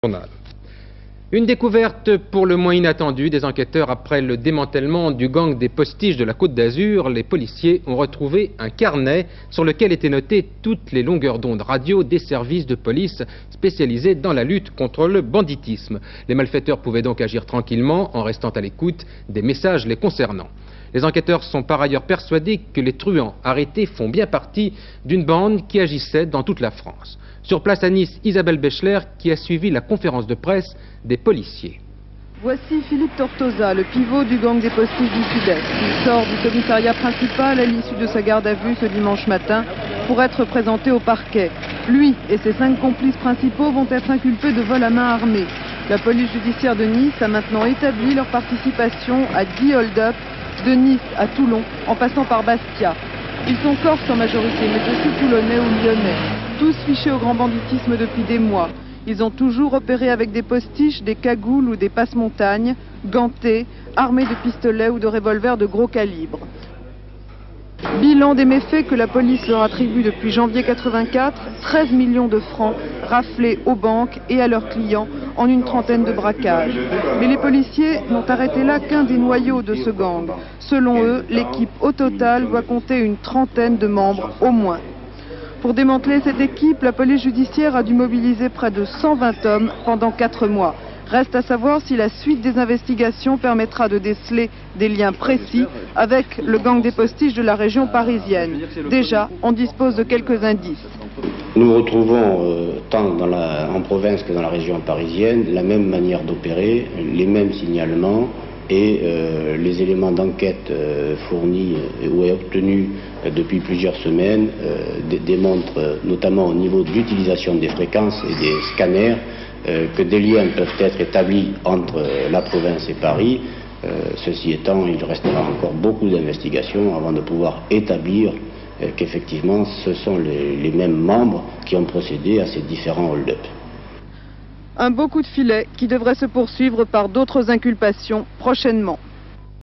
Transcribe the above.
journal. Une découverte pour le moins inattendue des enquêteurs après le démantèlement du gang des postiches de la Côte d'Azur. Les policiers ont retrouvé un carnet sur lequel étaient notées toutes les longueurs d'onde radio des services de police spécialisés dans la lutte contre le banditisme. Les malfaiteurs pouvaient donc agir tranquillement en restant à l'écoute des messages les concernant. Les enquêteurs sont par ailleurs persuadés que les truands arrêtés font bien partie d'une bande qui agissait dans toute la France. Sur place à Nice, Isabelle Bechler qui a suivi la conférence de presse des policiers. Voici Philippe Tortosa, le pivot du gang des postiches du Sud-Est. Il sort du commissariat principal à l'issue de sa garde à vue ce dimanche matin pour être présenté au parquet. Lui et ses 5 complices principaux vont être inculpés de vol à main armée. La police judiciaire de Nice a maintenant établi leur participation à 10 hold-up de Nice à Toulon en passant par Bastia. Ils sont corses en majorité, mais aussi toulonnais ou lyonnais. Tous fichés au grand banditisme depuis des mois. Ils ont toujours opéré avec des postiches, des cagoules ou des passe-montagnes, gantés, armés de pistolets ou de revolvers de gros calibre. Bilan des méfaits que la police leur attribue depuis janvier 84, 13 millions de francs raflés aux banques et à leurs clients en une trentaine de braquages. Mais les policiers n'ont arrêté là qu'un des noyaux de ce gang. Selon eux, l'équipe au total doit compter une trentaine de membres au moins. Pour démanteler cette équipe, la police judiciaire a dû mobiliser près de 120 hommes pendant 4 mois. Reste à savoir si la suite des investigations permettra de déceler des liens précis avec le gang des postiches de la région parisienne. Déjà, on dispose de quelques indices. Nous retrouvons, tant en province que dans la région parisienne, la même manière d'opérer, les mêmes signalements et les éléments d'enquête fournis ou obtenus depuis plusieurs semaines démontrent, notamment au niveau de l'utilisation des fréquences et des scanners, que des liens peuvent être établis entre la province et Paris. Ceci étant, il restera encore beaucoup d'investigations avant de pouvoir établir qu'effectivement ce sont les mêmes membres qui ont procédé à ces différents hold-up. Un beau coup de filet qui devrait se poursuivre par d'autres inculpations prochainement.